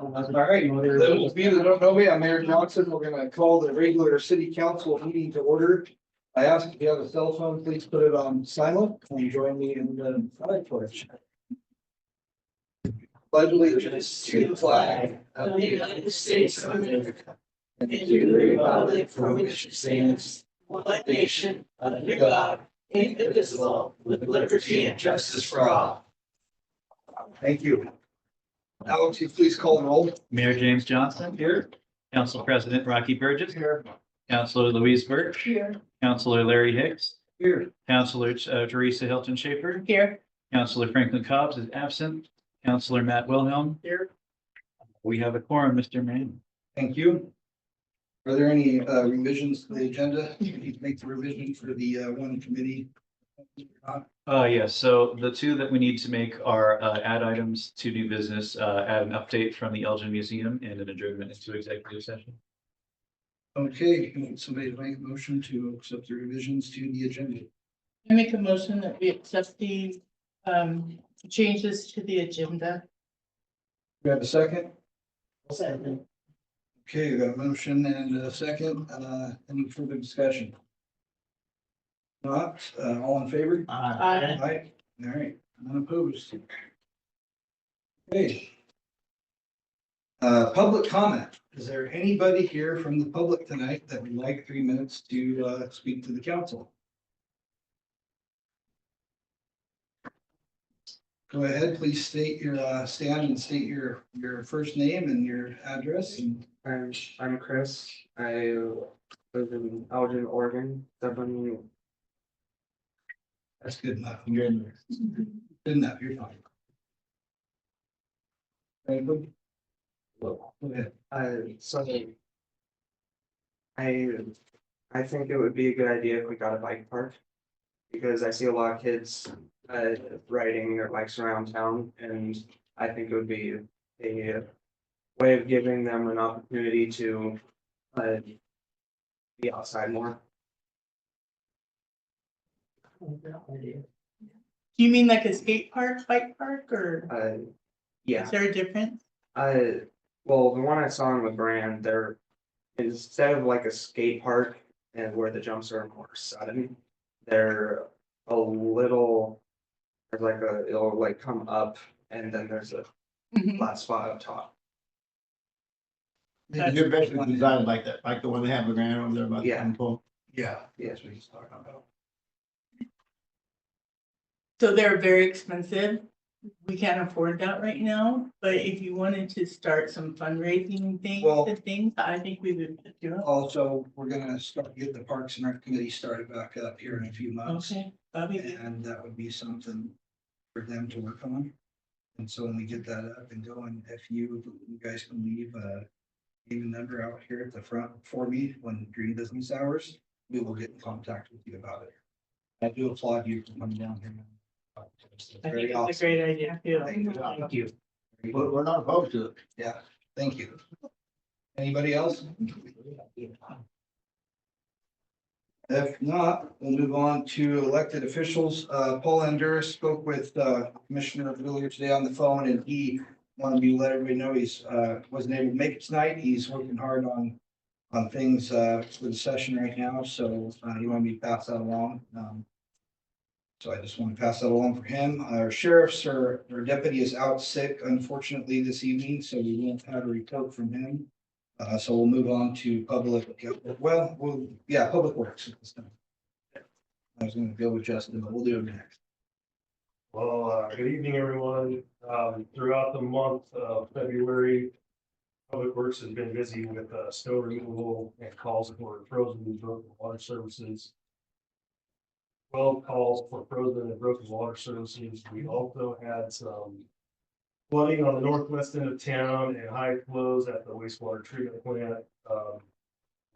All right, those of you that don't know me, I'm Mayor Johnson. We're gonna call the regular city council meeting to order. I ask if you have a cell phone, please put it on silent and join me in the flag pledge. Pledge allegiance to the flag of the United States of America and to the republic for which it stands, one nation, under God, indivisible, with liberty and justice for all. Thank you. Alex, you please call the roll. Mayor James Johnson. Here. Council President Rocky Burgess. Here. Councilor Louise Birch. Here. Councilor Larry Hicks. Here. Councilor Teresa Hilton Schaefer. Here. Councilor Franklin Cobbs is absent. Councilor Matt Wilhelm. Here. We have a quorum, Mr. Mayor. Thank you. Are there any revisions to the agenda? You need to make the revision for the one committee. Yes, so the two that we need to make are add items to new business, add an update from the Elgin Museum and an adjournment into executive session. Okay, you want somebody to make a motion to accept the revisions to the agenda? I make a motion that we accept the changes to the agenda. We have a second? Second. Okay, we got a motion and a second. Any further discussion? Not, all in favor? Aye. Aye. All right, unopposed. Okay. Public comment. Is there anybody here from the public tonight that would like 3 minutes to speak to the council? Go ahead, please state your stand and state your first name and your address. And I'm Chris. I live in Elgin, Oregon. that's good enough. You're in there. Good enough, you're fine. Anybody? Go ahead. So I think it would be a good idea if we got a bike park, because I see a lot of kids riding their bikes around town, and I think it would be a way of giving them an opportunity to be outside more. Do you mean like a skate park, bike park, or Yeah. is there a difference? Well, the one I saw in the brand, there, instead of like a skate park and where the jumps are more sudden, they're a little, there's like it'll like come up and then there's a flat spot up top. You're basically designed like that, like the one they have in Grand over there by the Yeah. temple. Yeah, that's what he's talking about. So they're very expensive. We can't afford that right now, but if you wanted to start some fundraising Well- things, I think we would do it. Also, we're gonna get the Parks and Rec Committee started back up here in a few months. Okay, that'd be good. And that would be something for them to work on. And so when we get that up and going, if you guys can leave even number out here at the front for me during business hours, we will get in contact with you about it. I do applaud you for coming down here. It's I very think it's a awesome. great idea too. Thank you. We're not opposed to it. Yeah, thank you. Anybody else? If not, we'll move on to elected officials. Paul Andurus spoke with Commissioner earlier today on the phone, and he wanted me to let everybody know he's wasn't able to make it tonight. He's working hard on things for the session right now, so he wanted me to pass that along. So I just want to pass that along for him. Our sheriff's or deputy is out sick, unfortunately, this evening, so we won't have a report from him. So we'll move on to public works at this time. I was gonna go with Justin, but we'll do it next. Well, good evening, everyone. Throughout the month of February, Public Works has been busy with snow removal and calls for frozen and broken water services. 12 calls for frozen and broken water services. We also had some flooding on the northwest end of town and high flows at the wastewater treatment plant.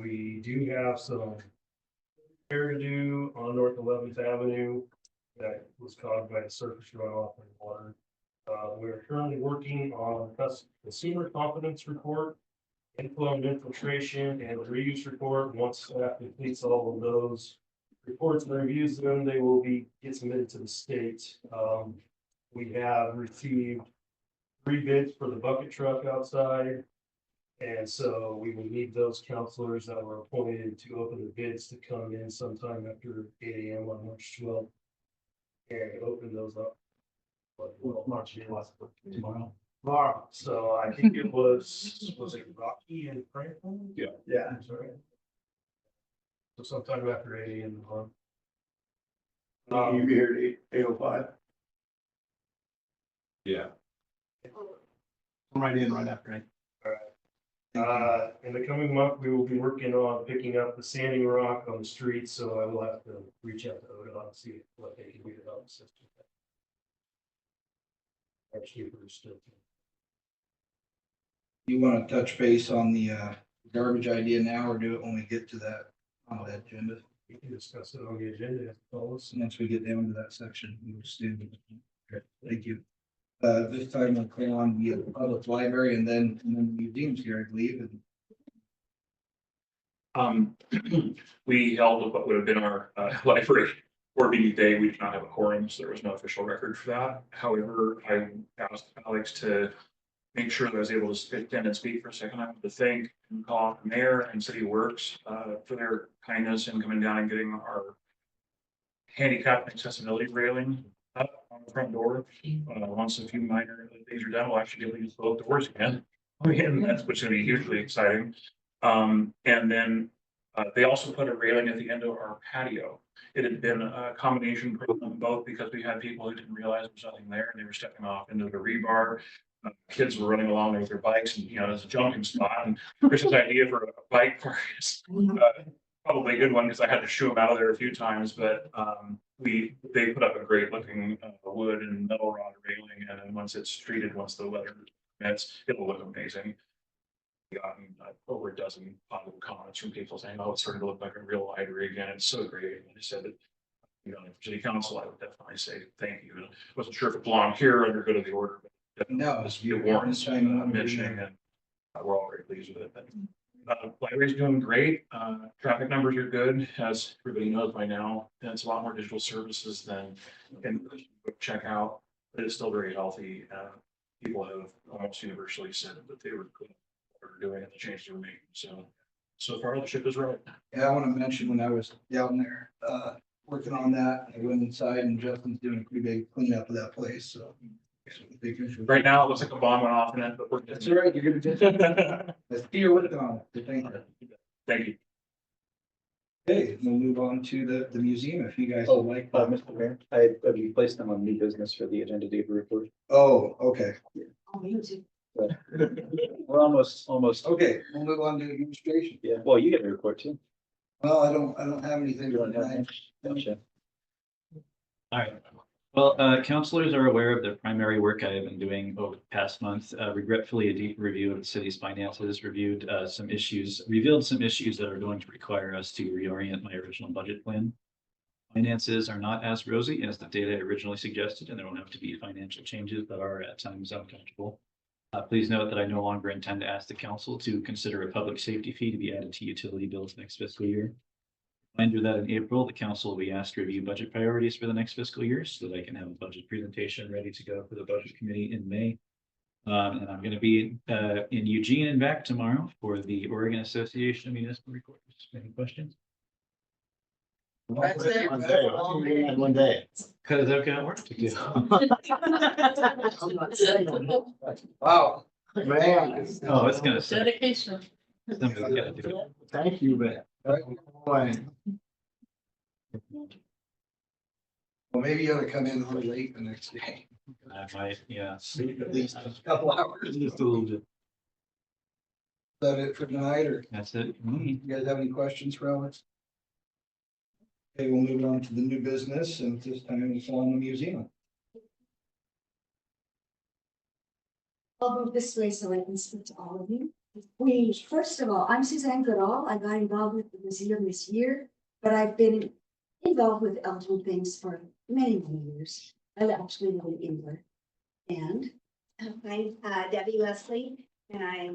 We do have some repair to do on North 11th Avenue that was caused by the surface runoff in water. We are currently working on a consumer confidence report, inflow and infiltration, and a reuse report. Once staff completes all of those reports and reviews them, they will get submitted to the state. We have received 3 bids for the bucket truck outside. And so we will need those counselors that were appointed to open the bids to come in sometime after 8 AM on March 12th. And open those up. March Tomorrow. Tomorrow. So I think it was it Rocky and Franklin? Yeah. Yeah. I'm sorry. So sometime after 8 AM tomorrow. You'll be here at 8:05. Yeah. Come right in right after. In the coming month, we will be working on picking up the sanding rock on the streets, so I will have to reach out to ODOT and see what they can do to help assist with that. Actually, we're still. You want to touch base on the garbage idea now, or do it when we get to that on that agenda? We can discuss it on the agenda if follows. Once we get down to that section, we'll just do. Okay, thank you. This time we'll call on the public library and then the museums here, I believe, and We held what would have been our library board meeting day. We did not have a quorum, so there was no official record for that. However, I asked Alex to make sure that I was able to sit in and speak for a second. I want to thank and call out the mayor and city works for their kindness in coming down and getting our handicap accessibility railing up on the front door. Once a few minor things are done, we'll actually be able to use both doors again. And that's what's going to be hugely exciting. And then they also put a railing at the end of our patio. It had been a combination problem, both because we had people who didn't realize there was nothing there and they were stepping off into the rebar. Kids were running along there with their bikes and, there's a jumping spot. And Chris's idea for a bike park is probably a good one because I had to shoo them out of there a few times, but they put up a great looking wood and metal rod railing. And then once it's treated, once the weather permits, it'll look amazing. Gotten over a dozen positive comments from people saying, "Oh, it's starting to look like a real library again." It's so great. And I said that, for city council, I would definitely say thank you. I wasn't sure if it belonged here under good of the order, but definitely no, this warrants mentioning, and we're all very pleased with it. But, library's doing great. Traffic numbers are good, as everybody knows by now. And it's a lot more digital services than in book checkout, but it's still very healthy. People have almost universally said that they were good. We're doing and the changes we're making. So far the ship is right. yeah, I want to mention when I was down there, working on that, I went inside and Justin's doing a pretty big cleanup of that place, so. Right now, it looks like a bomb went off in it, but we're. That's all right, you're gonna do it. Let's see you're working on it. Thank you. Thank you. Okay, we'll move on to the museum if you guys Oh, would like. Mr. Mayor, I replaced them on new business for the agenda to give a report. Oh, okay. We're almost, Okay, we'll move on to administration. yeah. Well, you get a report too. Well, I don't have anything. You don't have tonight. Gotcha. All right. Well, counselors are aware of the primary work I have been doing over the past month. Regretfully, a deep review of the city's finances revealed some issues that are going to require us to reorient my original budget plan. Finances are not as rosy as the data originally suggested, and there will have to be financial changes that are at times uncomfortable. Please note that I no longer intend to ask the council to consider a public safety fee to be added to utility bills next fiscal year. Reminder that in April, the council will be asked to review budget priorities for the next fiscal year so that I can have a budget presentation ready to go for the budget committee in May. And I'm going to be in Eugene and back tomorrow for the Oregon Association of Municipal Recorders. Any questions? That's it. One day. Why don't you do that one day? Because I've got work to do. Wow. Man. Oh, it's gonna say. Dedication. Somebody's gotta do it. Thank you, man. Boy. Well, maybe you ought to come in a little late the next day. I might, yeah. Sleep at least a couple hours. Just a little bit. Is that it for tonight, or That's it. you guys have any questions for Alex? Okay, we'll move on to the new business, and this time it's on the museum. I'll move this way so I can speak to all of you. First of all, I'm Suzanne Goodall. I got involved with the museum this year, but I've been involved with Elgin things for many, many years. I actually live in England. And I'm Debbie Leslie, and I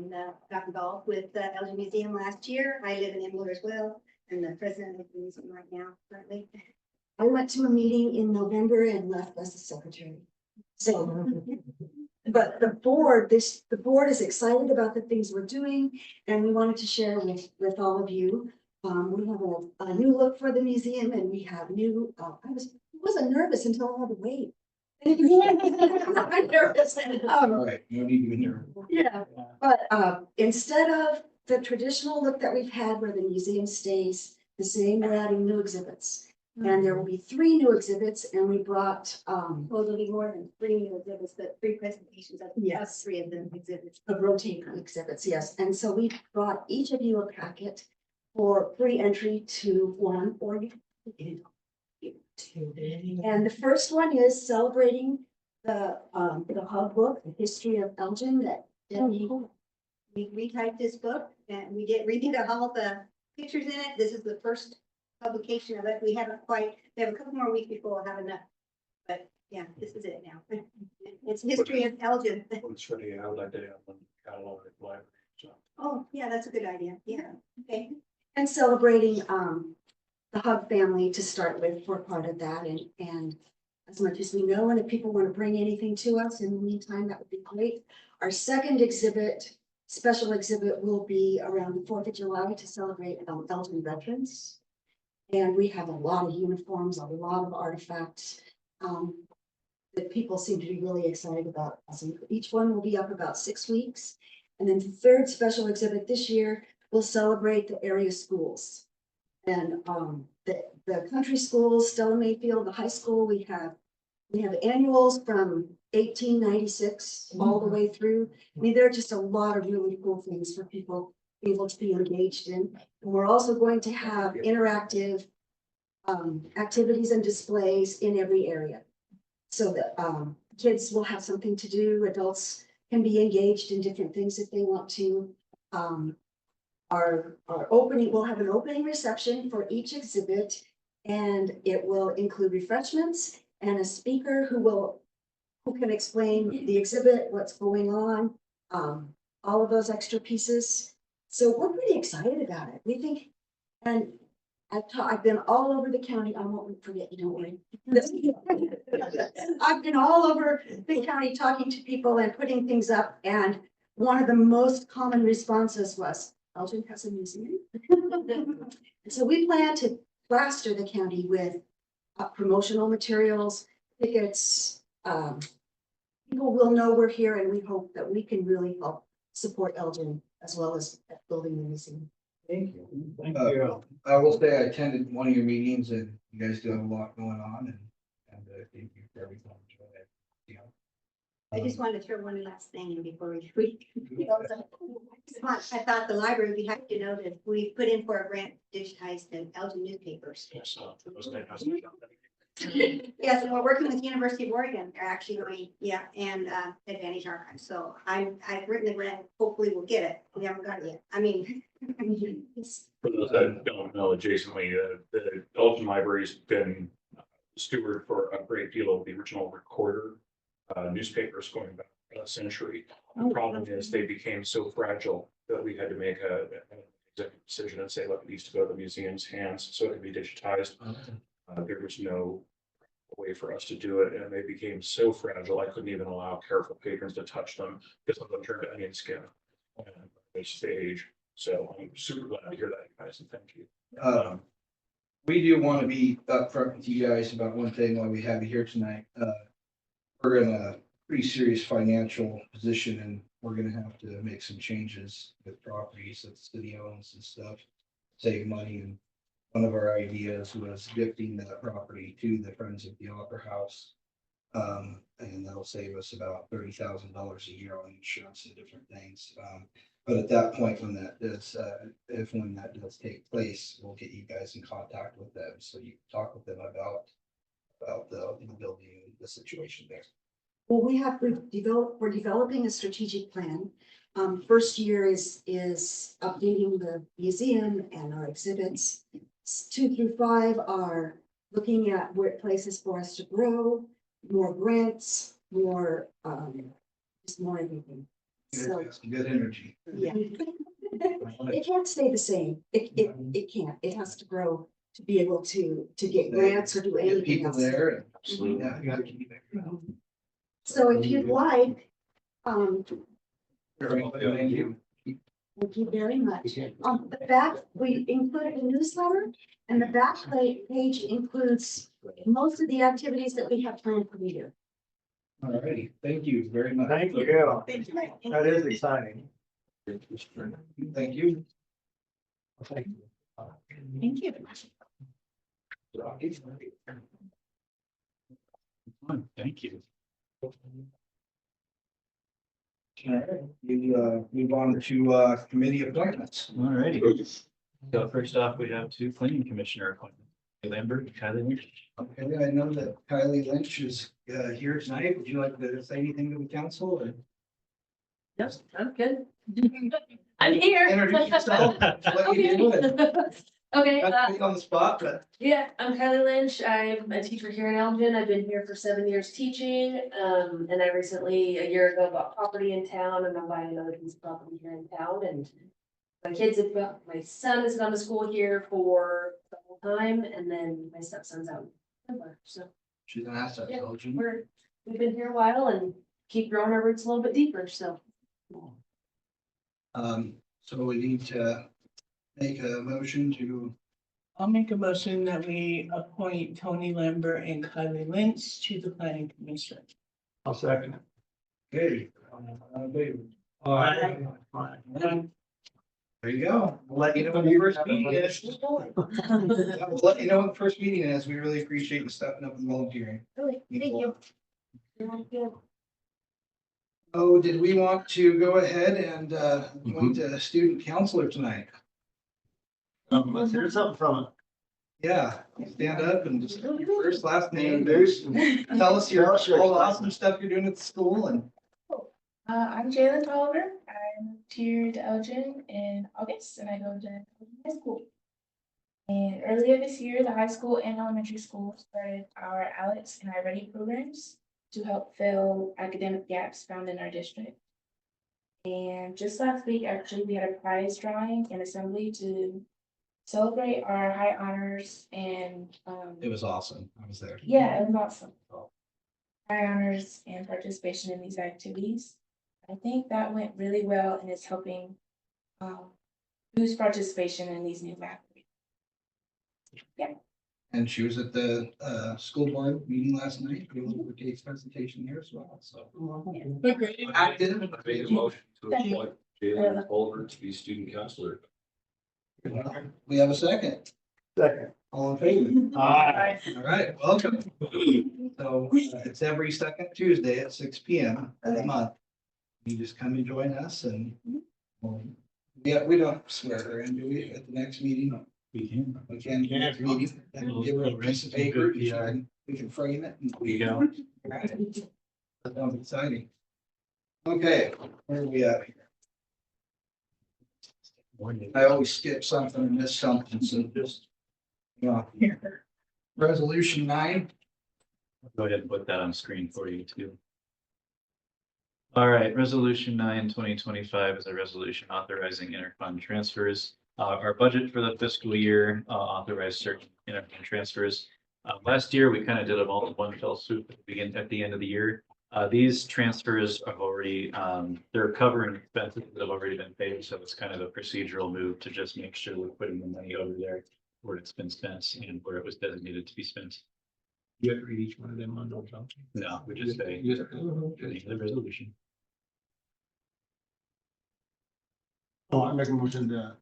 got involved with the Elgin Museum last year. I live in England as well. I'm the president of the museum right now, currently. I went to a meeting in November and left as a secretary. So But the board is excited about the things we're doing, and we wanted to share with all of you. We have a new look for the museum, and we have new, wasn't nervous until I had to wait. I'm nervous. All right, you don't need to be here. Yeah, but instead of the traditional look that we've had where the museum stays the same, we're adding new exhibits. And there will be 3 new exhibits, and we brought Well, there'll be more than 3 new exhibits, but 3 presentations of Yes. 3 of them exhibits. of rotating exhibits, yes. And so we brought each of you a packet for free entry to one, or you can get it two. And the first one is celebrating the hub book, the history of Elgin that Debbie. We retyped this book and we redid all the pictures in it. This is the first publication of it. We have a couple more weeks before we'll have enough. But yeah, this is it now. It's history of Elgin. When it's ready, I would like to have one catalog at the library. So. Oh, yeah, that's a good idea. Yeah, okay. And celebrating the Hub family to start with for part of that, and as much as we know, and if people want to bring anything to us in the meantime, that would be great. Our second special exhibit will be around the 4th of July to celebrate Elgin veterans. And we have a lot of uniforms, a lot of artifacts that people seem to be really excited about. So each one will be up about 6 weeks. And then the third special exhibit this year will celebrate the area schools. And the country schools, Stella Mayfield, the high school, we have annuals from 1896 all the way through. I mean, there are just a lot of really cool things for people to be able to be engaged in. And we're also going to have interactive activities and displays in every area. So that kids will have something to do, adults can be engaged in different things if they want to. Our opening, we'll have an opening reception for each exhibit, and it will include refreshments and a speaker who can explain the exhibit, what's going on, all of those extra pieces. So we're pretty excited about it. We think, and I've been all over the county. I won't forget, you don't worry. I've been all over the county talking to people and putting things up, and one of the most common responses was, Elgin has a museum. So we plan to plaster the county with promotional materials, tickets. People will know we're here, and we hope that we can really help support Elgin as well as building the museum. Thank you. Thank you. I will say I attended one of your meetings, and you guys do have a lot going on, and thank you for everything. I just wanted to throw one last thing in before we. I thought the library would be happy to know that we put in for a grant to digitize the Elgin newspapers. Yes, Yes, and we're working with the University of Oregon. They're actually going, and Advantage Archives. So I've written the grant. Hopefully we'll get it. We haven't got it yet. I mean. For those that don't know adjacently, the Elgin Library's been steward for a great deal of the original recorder newspapers going back a century. The problem is they became so fragile that we had to make an executive decision and say, look, it needs to go to the museum's hands so it can be digitized. There was no way for us to do it, and they became so fragile I couldn't even allow careful patrons to touch them because of them turned to onion skin at this stage. So I'm super glad to hear that, guys, and thank you. We do want to be upfront with you guys about one thing while we have you here tonight. We're in a pretty serious financial position, and we're going to have to make some changes with properties that the city owns and stuff, save money. And one of our ideas was gifting that property to the Friends of the Opera House. And that'll save us about $30,000 a year on insurance and different things. But at that point, when that does take place, we'll get you guys in contact with them, so you can talk with them about the building, the situation there. Well, we're developing a strategic plan. First year is updating the museum and our exhibits. 2 through 5 are looking at where places for us to grow, more grants, more just more everything. So Good energy. yeah, it can't stay the same. It can't. It has to grow to be able to get grants or do Get anything people else. there. Absolutely. Yeah, you got to keep it. So if you'd like, Very much. Thank you. Thank you very much. On the back, we included a newsletter, and the back page includes most of the activities that we have planned for the year. All righty, thank you very much. Thank you. That is exciting. Thank you. Thank you. Thank you. All right, we move on to committee appointments. All righty. So first off, we have two planning commissioner appointments. Lambert, Kylie Lynch. Okay, I know that Kylie Lynch is here tonight. Would you like to say anything to the council? Or Yes, I'm good. I'm here. introduce yourself? What you do? and- Okay, Not to put you on the spot, but yeah, I'm Kylie Lynch. I'm a teacher here in Elgin. I've been here for 7 years teaching. And I recently, a year ago, bought property in town and I'm buying another piece of property here in town. And my son has gone to school here for the whole time and then my stepson's out. in Denver. So she's an asset. Yeah, Elgin. we've been here a while and keep growing our roots a little bit deeper, so. So we need to make a motion to, I'll make a motion that we appoint Tony Lambert and Kylie Lynch to the planning commission. I'll second it. okay. David. All right. There you go. We'll let you know when the first meeting is. We'll let you know when the first meeting is. We really appreciate you stepping up and volunteering. Really, thank you. Oh, did we want to go ahead and appoint a student counselor tonight? Let's hear something from it. Yeah, stand up and just your first, last name. Introduce. Tell us your, Tell us your all the awesome stuff you're doing at the school and. I'm Jalen Tolliver. I moved here to Elgin in August and I go to Elgin High School. And earlier this year, the high school and elementary school started our Alex and I Ready programs to help fill academic gaps found in our district. And just last week, actually, we had a prize drawing and assembly to celebrate our high honors and It was awesome. I was there. yeah, it was awesome. High honors and participation in these activities. I think that went really well and is helping boost participation in these new activities. Yeah. And she was at the school board meeting last night, giving her Kate's presentation here as well, so. But great. Active. Made a motion to Thank you. appoint Jalen Culver to be student counselor. We have a second. Second. All in favor? Aye. All right, welcome. So it's every second Tuesday at 6 p.m. of the month. You just come and join us and yeah, we don't swear her in, do we, at the next meeting? We can. We can, next meeting, and give her a piece of paper, we can frame it. And There you go. that sounds exciting. Okay, where are we at here? I always skip something and miss something, so just. Yeah. Resolution 9. Go ahead and put that on screen for you too. All right, resolution 9, 2025 is a resolution authorizing interfund transfers. Our budget for the fiscal year authorized certain interfund transfers. Last year, we kind of did them all in one fell swoop at the end of the year. These transfers are already, they're covering expenses that have already been paid, so it's kind of a procedural move to just make sure we're putting the money over there where it's been spent and where it was designated to be spent. You have to read each one of them on those, don't you? No, we just say the resolution. Oh, I make a motion to,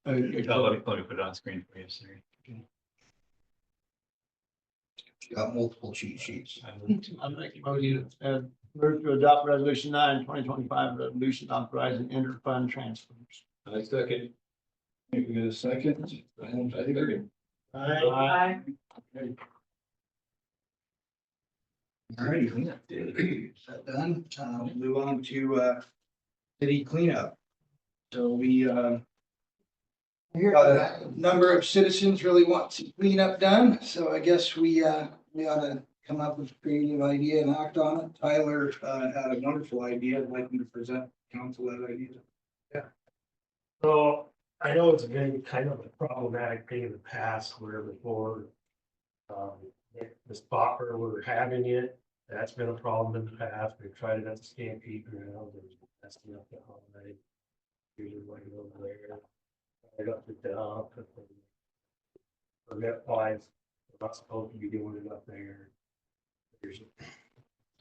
Let me put it on screen for you, sorry. Got multiple cheat sheets. I make a motion, move to adopt resolution 9, 2025, resolution authorizing interfund transfers. I second. We get a second. All in favor? Aye. All righty, that done. Move on to city cleanup. So we got a number of citizens really want to clean up done, so I guess we ought to come up with a creative idea and act on it. Tyler had a wonderful idea. I'd like him to present council that idea. So I know it's been kind of a problematic thing in the past where before the spot where we're having it, That's been a problem in the past. We've tried it at the Stampede ground. There's messing up the holiday. Usually like over there. I got the dump. Forget why we're not supposed to be doing it up there. There's,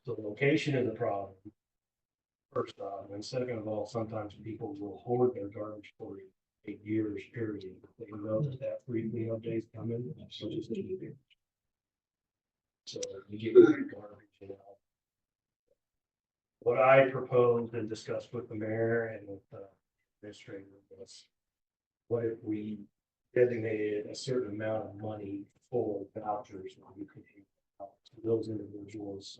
so the location is a problem. First off, and second of all, sometimes people will hoard their garbage for 8 years period. They know that that free cleanup days coming, so just keep it. So you get rid of garbage, you know. What I proposed and discussed with the mayor and with the administrator was, what if we designated a certain amount of money for vouchers when you could give out to those individuals?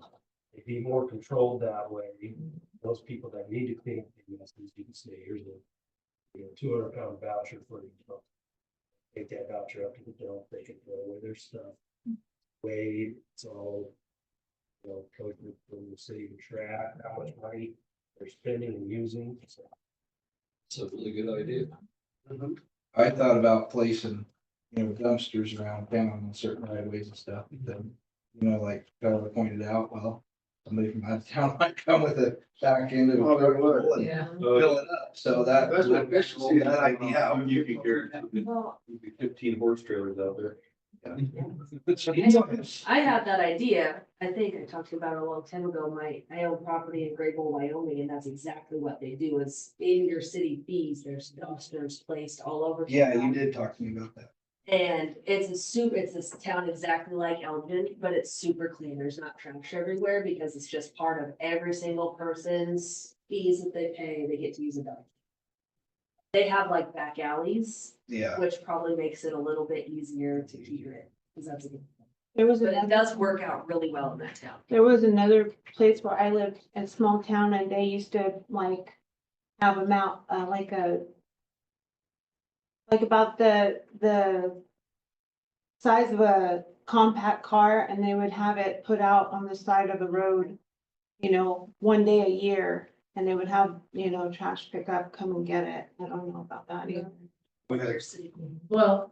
It'd be more controlled that way. Those people that need to clean up the messes, you can say, here's a 200-pound voucher for you. Take that voucher up to the dump, they can throw away their stuff. Wade, it's all, you know, coach from the city to track how much money they're spending and using. So, It's a really good idea. I thought about placing, dumpsters around town on certain right of ways and stuff, but then, like Tyler pointed out, well, somebody from out of town might come with a back end of. Oh, they would. and Yeah. Fill it up, so that. That's what efficiency is. That idea out. You could carry Well, 15 horse trailers out there. I had that idea, I think I talked about it a long time ago, I own property in Graybull, Wyoming, and that's exactly what they do is in your city fees, there's dumpsters placed all over. Yeah, you town. did talk to me about that. And it's a town exactly like Elgin, but it's super clean, there's not trash everywhere because it's just part of every single person's fees that they pay, they get to use a dump. They have like back alleys, Yeah, which probably makes it a little bit easier to keep it, because that's a good. There was But it another, does work out really well in that town. there was another place where I lived, a small town, and they used to like have them out, like about the size of a compact car, and they would have it put out on the side of the road, one day a year, and they would have, trash pickup, come and get it. I don't know about that either. Well,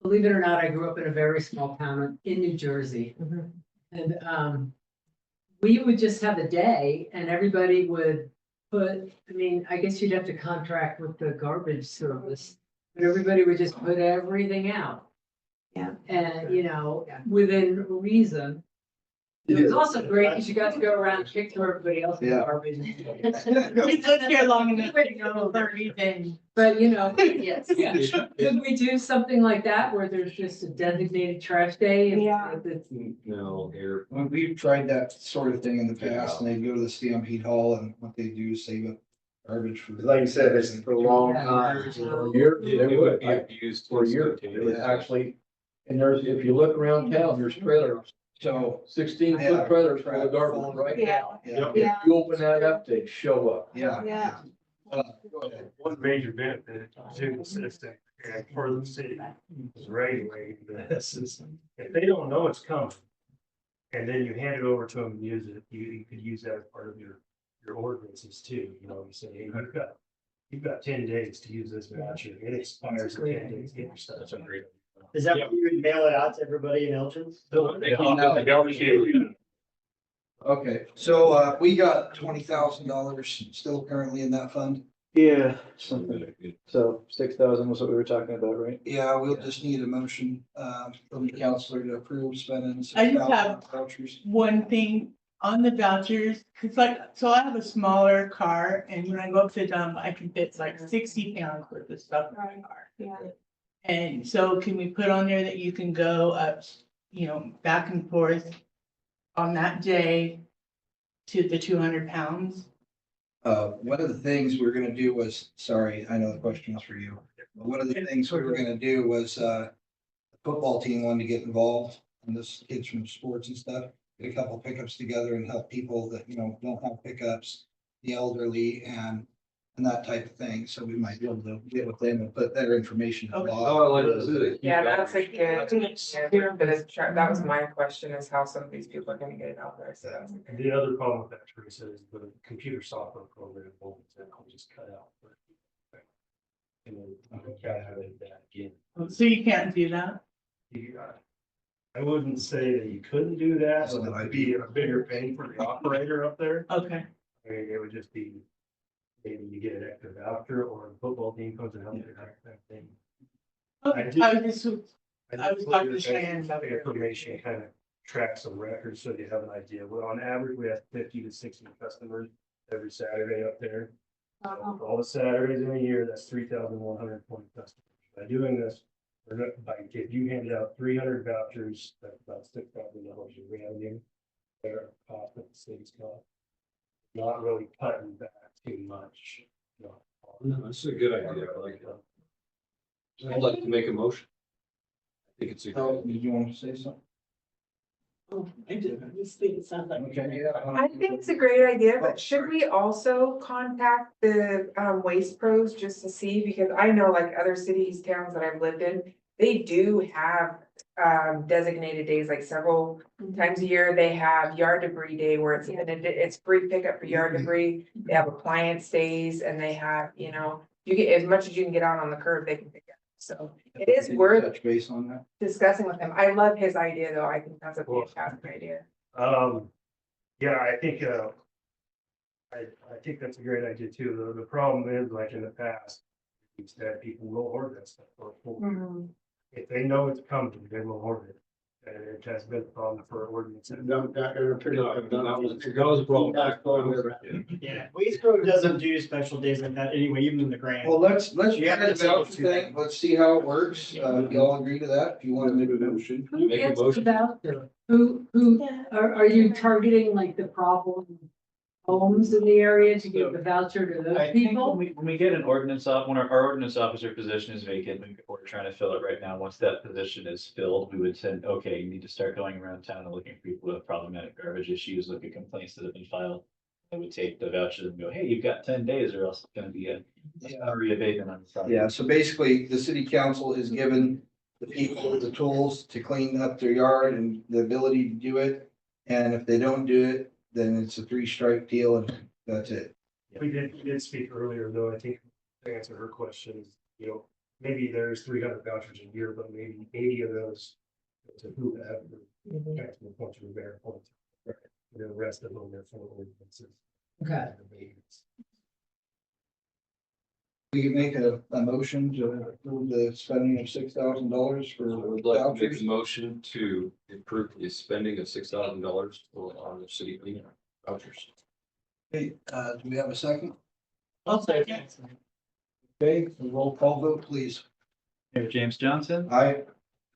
believe it or not, I grew up in a very small town in New Jersey. And we would just have a day and everybody would put, I guess you'd have to contract with the garbage service, but everybody would just put everything out. Yeah. And, within reason. It was also great because you got to go around and pick through everybody else's Yeah. garbage. We lived here long enough to know everything. But, Yes. could we do something like that where there's just a designated trash day? and Yeah. it's- No, here. we've tried that sort of thing in the past, and they'd go to the Stampede Hall, and what they do is save up garbage for. Like you said, it's for a long time. For a year, they would, Used for a year, it was actually, and there's, if you look around town, there's trailers, So, 16-foot trailers for the garbage right now. Yeah. yeah, If you open that up, they show up. yeah. Yeah. Go ahead. One major benefit to the system and for the city is regulating this is if they don't know it's coming. And then you hand it over to them and use it, you could use that as part of your ordinances too, you say, hey, you've got 10 days to use this voucher, it expires in 10 days, get your stuff. That's a great. Is that what you would mail it out to everybody in Elgin? Okay, so, we got $20,000 still currently in that fund. Yeah, something, so 6,000 was what we were talking about, right? Yeah, we'll just need a motion, from the counselor to approve spending. I just have- Vouchers. One thing on the vouchers, cause so I have a smaller car and when I go up to the dump, I can fit like 60 pounds worth of stuff in my car. Yeah. And so can we put on there that you can go up, back and forth on that day to the 200 pounds? One of the things we were gonna do was, sorry, I know the question was for you. But one of the things we were gonna do was, the football team wanted to get involved, and this kids from sports and stuff. Get a couple pickups together and help people that, don't have pickups, the elderly and that type of thing. So we might be able to get with them and put their information. Okay. Oh, I like to see it. Yeah, that's a good, but that was my question is how some of these people are gonna get it out there, so that's. And the other problem with that, Teresa, is the computer software program will just cut out. And then you gotta have it that again. So you can't do that? You got I wouldn't say that you couldn't do that, So but that it I'd would be a bigger pain for the operator up there. Okay. I mean, it would just be, maybe you get an extra voucher or a football team comes and helps you, that kind of thing. Okay, I was talking to Cheyenne about it. Information kind of track some records so you have an idea. Well, on average, we have 50 to 60 customers every Saturday up there. All the Saturdays in a year, that's 3,120 customers. By doing this, if you handed out 300 vouchers, that's about $6,000 in revenue. Their cost of the city's cost. Not really cutting back too much. No. No, that's a good idea. I like that. I'd like to make a motion. I think it's a Oh, good. did you want to say something? Oh, I did, this thing sounds like. Okay. I think it's a great idea, but should we also contact the Waste Pros just to see, because I know like other cities, towns that I've lived in, they do have designated days, like several times a year, they have yard debris day where it's free pickup for yard debris. They have appliance days and they have, you know, you get as much as you can get out on the curb, they can pick up. So it is Can you worth touch base on that. discussing with him. I love his idea though. I think that's a fantastic idea. Yeah, I think, I think that's a great idea too. The problem is, like in the past, instead people will hoard that stuff. If they know it's coming, they will hoard it. And it has been a problem for ordinance. That was a problem back Yeah, Waste Pro doesn't do special days like that anyway, even in the grant. Well, let's You try have the to voucher take it to thing. Let's see how it works. Y'all agree to that? If you want to make a motion. Who Make a gets the motion. voucher? Who, are you targeting like the problem homes in the area to give the voucher to I those think people? when we get an ordinance up, when our ordinance officer position is vacant, we're trying to fill it right now. Once that position is filled, we would send, okay, you need to start going around town and looking for people with problematic garbage issues, look at complaints that have been filed. And we take the voucher and go, hey, you've got 10 days or else it's gonna be a reabatement on the side. Yeah, so basically, the city council is given the people the tools to clean up their yard and the ability to do it. And if they don't do it, then it's a 3-strike deal and that's it. We did speak earlier, though, I think to answer her question, you know, maybe there's 300 vouchers a year, but maybe 80 of those to whoever. That's the point to bear point. The rest of them are for ordinances. Okay. We can make a motion to approve the spending of $6,000 I for would like to make vouchers. a motion to approve the spending of $6,000 on the city cleanup vouchers. Okay, do we have a second? I'll say it. Okay, a roll call vote, please. Mayor James Johnson, Aye.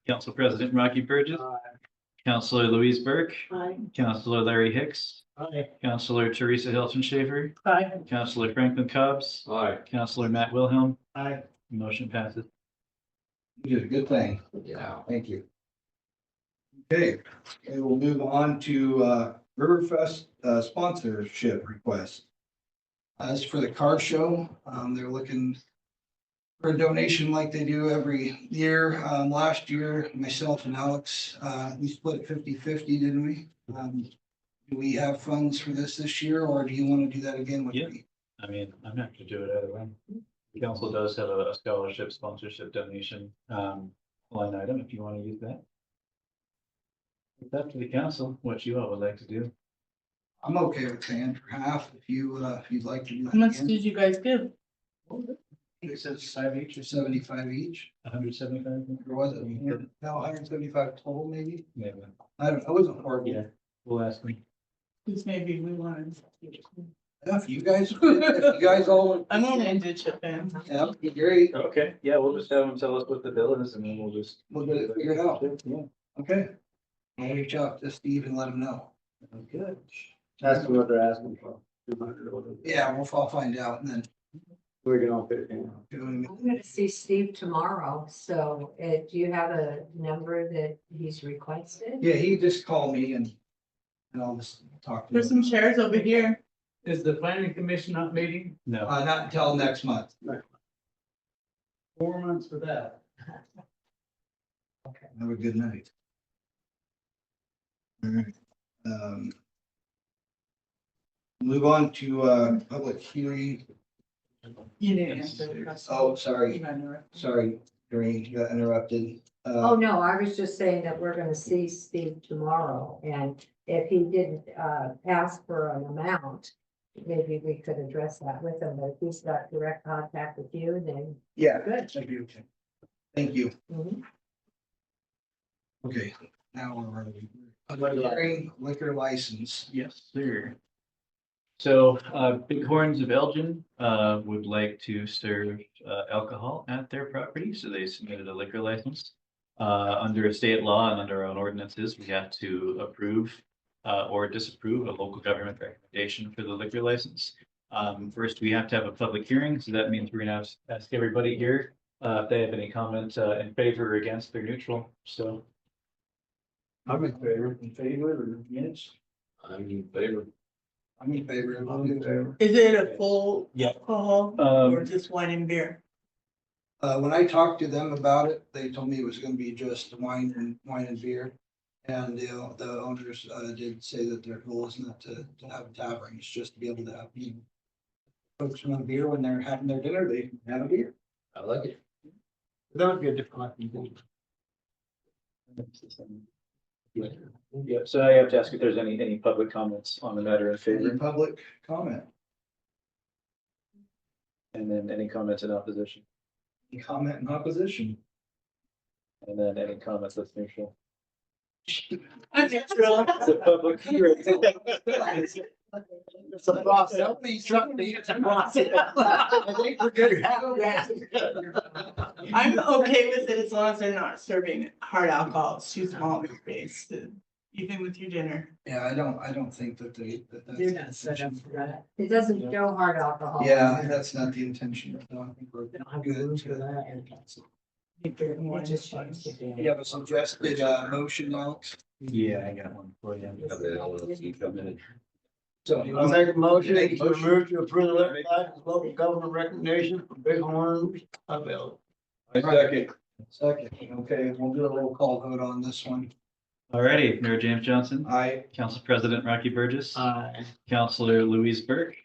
Council President Rocky Burgess, Councilor Louise Burke, Aye. Councilor Larry Hicks, Aye. Councilor Teresa Hilton Schaefer, Aye. Councilor Franklin Cobbs, Aye. Councilor Matt Wilhelm, Aye. motion passes. You did a good thing. Yeah. Thank you. Okay, we will move on to Riverfest sponsorship request. As for the car show, they're looking for a donation like they do every year. Last year, myself and Alex, we split 50-50, didn't we? Do we have funds for this year, or do you want to do that again with Yeah. me? I mean, I'm happy to do it either way. The council does have a scholarship sponsorship donation line item if you want to use that. It's up to the council what you all would like to do. I'm okay with paying for half if you'd like to do that How much again. did you guys give? It says 5 each or 75 each, 175? or was it? No, 175 total maybe? Maybe. I don't, I wasn't horrible. Yeah, we'll ask them. Because maybe we wanted. If you guys, if you guys all. I'm only into chip in. Yeah, that'd be great. Okay, yeah, we'll just have them tell us what the bill is and then we'll just. We'll get it figured out. Yeah. Okay. I'll reach out to Steve and let him know. Good. That's what they're asking for. 200 or whatever. Yeah, I'll find out and then. We can all fit in. I'm gonna see Steve tomorrow, so do you have a number that he's requested? Yeah, he just called me and I'll just talk to There's some him. chairs over here. Is the planning commission not meeting? No, Not until next month. 4 months for that. Have a good night. All right. Move on to public hearing. You didn't answer the question. Oh, sorry. You got interrupted. Sorry, Doreen, you got interrupted. Oh, no, I was just saying that we're gonna see Steve tomorrow, and if he didn't, ask for an amount, maybe we could address that with him, but if he's got direct contact with you, then Yeah. good. Thank you. Thank you. Mhm. Okay, now we're ready. Liquor license. Yes, sir. So, Bighorns of Elgin, would like to serve, alcohol at their property, so they submitted a liquor license. Under a state law and under our own ordinances, we have to approve, or disapprove a local government recommendation for the liquor license. First, we have to have a public hearing, so that means we're gonna ask everybody here, if they have any comments, in favor or against, they're neutral, so. I'm in favor. In favor or against? I'm in favor. I'm in favor. I'm in favor. Is it a full Yeah. alcohol Um, or just wine and beer? When I talked to them about it, they told me it was gonna be just wine and beer. And the owners, did say that their goal is not to have a tavern, it's just to be able to have, folks want beer when they're having their dinner, they have a beer. I like it. That would be a different thing. Yeah, so I have to ask if there's any public comments on the matter in Any favor, public comment? and then any comments in opposition, Any comment in opposition? and then any comments that's neutral. I'm neutral. It's a public hearing. It's a process. Help me, trust me, it's a process. I think we're good. I'm okay with it as long as they're not serving hard alcohol. It's too small of a space to, even with your dinner. Yeah, I don't think that that's. They're not set up for that. It doesn't show hard alcohol. Yeah, that's not the intention. I don't think we're They don't have good. room for that, and It just shows the damn- You have a suggested, motion, Alex? Yeah, I got one for you. So I'll make a motion to move to approve the liquor license local government recommendation for Bighorns of Elgin. I second. Second, okay, we'll do a roll call vote on this one. Alrighty, Mayor James Johnson, Aye. Council President Rocky Burgess, Aye. Councilor Louise Burke,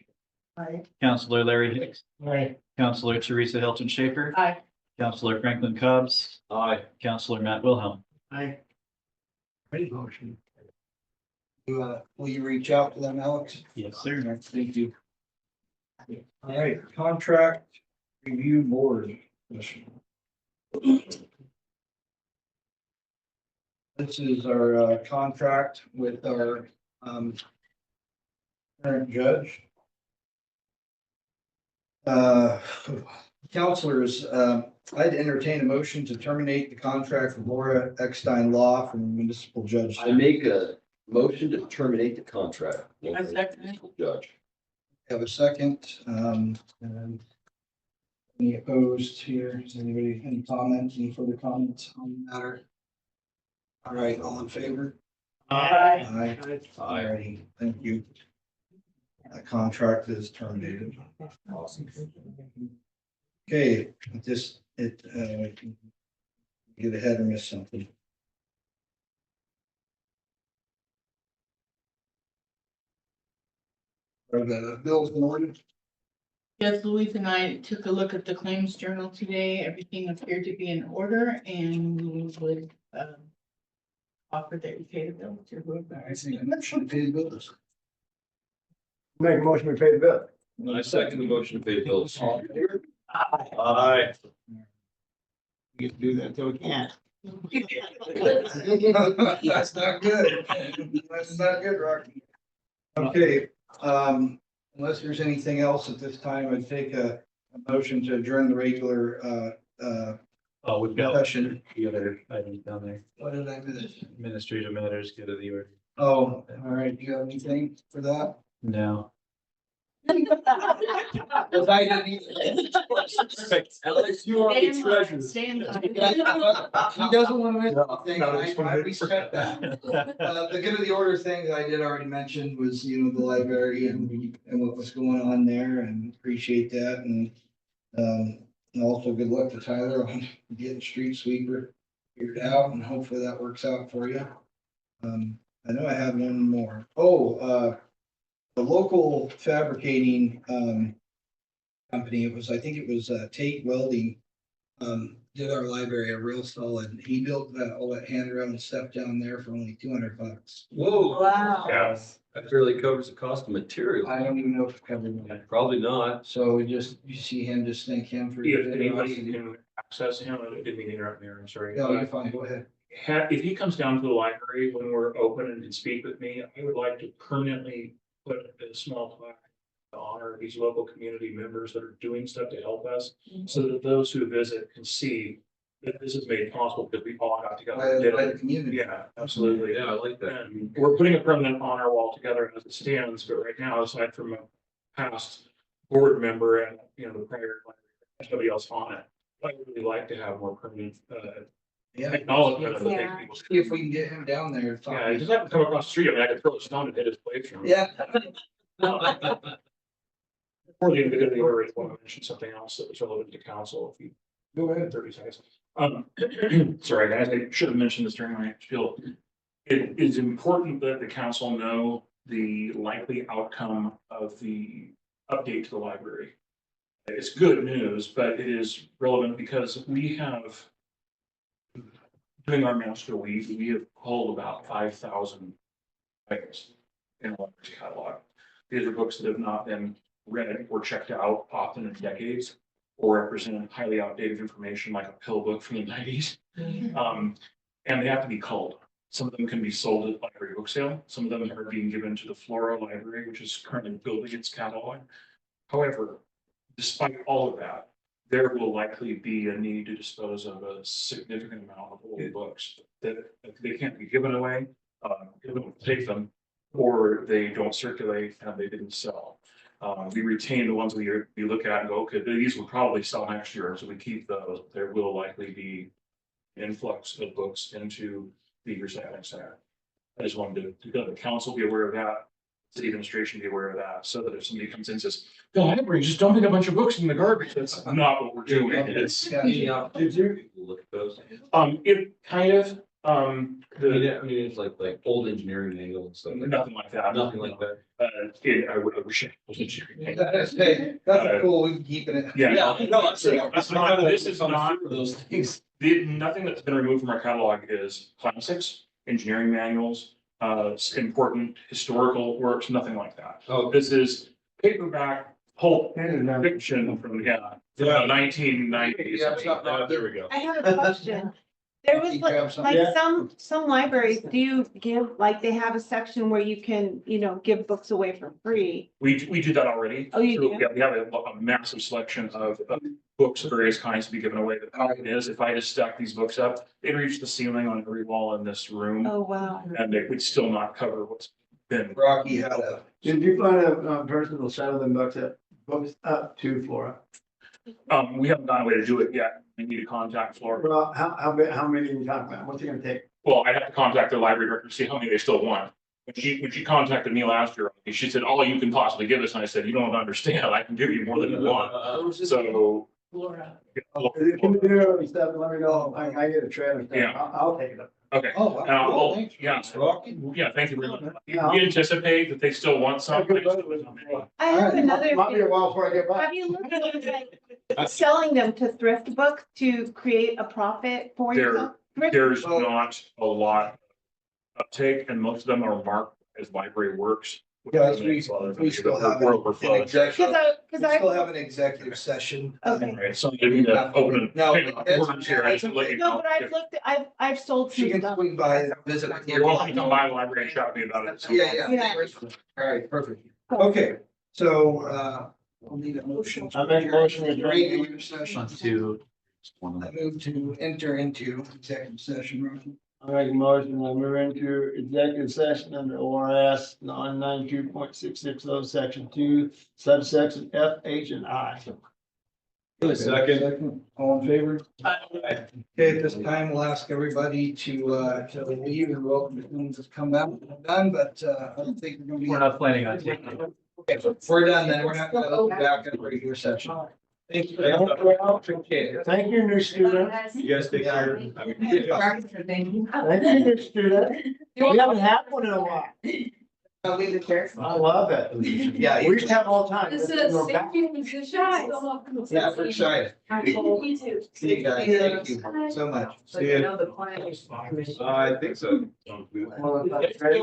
Aye. Councilor Larry Hicks, Right. Councilor Teresa Hilton Schaefer, Aye. Councilor Franklin Cobbs, Aye. Councilor Matt Wilhelm. Aye. Ready motion. Will you reach out to them, Alex? Yes, sir. Thank you. All right, contract review board. This is our contract with our current judge. Counselors, I'd entertain a motion to terminate the contract with Laura Eckstein Law from municipal judge. I make a motion to terminate the contract. I second it. Judge. Have a second, and any opposed here? Is anybody, any comments, any further comments on the matter? All right, all in favor? Aye. Aye. Aye. Alrighty, thank you. That contract is terminated. Awesome. Okay, just, get ahead or miss something. Are the bills in order? Yes, Louise and I took a look at the claims journal today. Everything appeared to be in order and we would, offer that you pay the bill to whoever. I think I should pay the bills. Make a motion to pay the bill. I second the motion to pay the bills. Aye. Aye. We can do that until we can't. That's not good. That's not good, Rocky. Okay, unless there's anything else at this time, I'd take a motion to adjourn the regular, Oh, we've got session. the other items down there. What did I miss? Administrative matters, go to the order. Oh, all right, do you have anything for that? No. Because I didn't either. Alex, you are the treasurer. Stand. He doesn't want to miss anything, I respect that. The good of the order thing that I did already mention was, the library and what was going on there, and appreciate that, and also good luck to Tyler on getting street sweeper figured out, and hopefully that works out for you. I know I have one more. The local fabricating, company, I think it was Tate Welding, did our library a real solid. He built all that handrail stuff down there for only $200. Whoa, Wow. Yes. that barely covers the cost of material. I don't even know if it covered that. Probably not. So you see him, just thank him for. If anybody can access him, I didn't mean to interrupt me, I'm sorry. No, you're fine, go ahead. If he comes down to the library when we're open and can speak with me, I would like to permanently put a small plaque to honor these local community members that are doing stuff to help us, so that those who visit can see that this is made possible because we all got together and did By the it. community. Yeah, absolutely. Yeah, I like that. And we're putting a permanent honor wall together as it stands, but right now, aside from a past board member and, the prior, somebody else on it, I'd really like to have more permanent, Yeah. acknowledgement of the Yeah. things people. See if we can get him down there. Yeah, he doesn't have to come across the street. I mean, I could throw a stone and hit his place from. Yeah. Before the end of the order, I want to mention something else that was relevant to council, if you. Go ahead. 30 seconds. Sorry, guys, I should have mentioned this during my spiel. It is important that the council know the likely outcome of the update to the library. It's good news, but it is relevant because we have, during our master week, we have pulled about 5,000 items in the library's catalog. These are books that have not been read or checked out often in decades, or represent highly outdated information like a pill book from the 90s. And they have to be culled. Some of them can be sold at library book sale. Some of them are being given to the Flora Library, which is currently building its catalog. However, despite all of that, there will likely be a need to dispose of a significant amount of old books that they can't be given away, people don't take them, or they don't circulate and they didn't sell. We retain the ones we look at and go, okay, these will probably sell next year, so we keep those. There will likely be influx of books into the recycling center. I just wanted to the council be aware of that, city administration be aware of that, so that if somebody comes in and says, the library just dumping a bunch of books in the garbage, that's not what we're doing. It's, Yeah. Did you look at those? it kind of, I mean, it's like old engineering manual and stuff like that. nothing like that. Nothing like that. I wish it was engineering. That's cool, we can keep it. Yeah. No, This is not, those things. nothing that's been removed from our catalog is classics, engineering manuals, important historical works, nothing like that. Oh, This is paperback pulp fiction from, the 1990s. There we go. I have a question. There was like some libraries, do you give, like, they have a section where you can, give books away for free? We do that already. Oh, you do? Yeah, we have a massive selection of books of various kinds to be given away. The problem is, if I just stack these books up, they'd reach the ceiling on every wall in this room, Oh, wow. and they would still not cover what's been. Rocky had a. Did you find a person will sell them books up to Flora? We haven't gone away to do it yet. We need to contact Florida. Well, how many are you talking about? What's it gonna take? Well, I'd have to contact the library director to see how many they still want. When she contacted me last year, she said, all you can possibly give us, and I said, you don't understand, I can give you more than you want. So. Laura. If you do early stuff, let me know. I get a trailer. Yeah. I'll take it up. Okay. Oh, wow. And I'll- Cool, thanks. yeah, Rocky. yeah, thank you very much. We Yeah. anticipate that they still want some. I have another Might be a thing. while before I get back. Have you looked at like selling them to thrift books to create a profit for yourself? There's not a lot of uptake, and most of them are marked as library works. Guys, we still have an executive, Cause we I. still have an executive session. Okay. Right, so I didn't need to open. No, Words here, I should let you No, know. but I've looked, I've sold She some can stuff. swing by and visit. with you. You're welcome to come by the library and chat with me about it. Yeah. Yeah. All right, perfect. Okay, so, we'll need a motion. I make a motion to Regular session. To. I move to enter into executive session, Rocky. I make a motion, I move into executive session under ORS 992.660, section 2, subsection F, H, and I. Second. All in favor? Okay, at this time, we'll ask everybody to leave and welcome to come back. We're done, but, I don't think we're gonna be. We're not planning on taking it. Okay, we're done then. We're not gonna go back in regular session. Thank you. Thank you, new student. You guys take care. I mean, Thank you, new student. We haven't had one in a while. I'll leave it there. I love it. Yeah, We used to have all the time. This is We're a back. safety position. yeah, we're excited. Me too. See you guys. Thank you so much. So you know the planning commission. I think so. Well, that's great.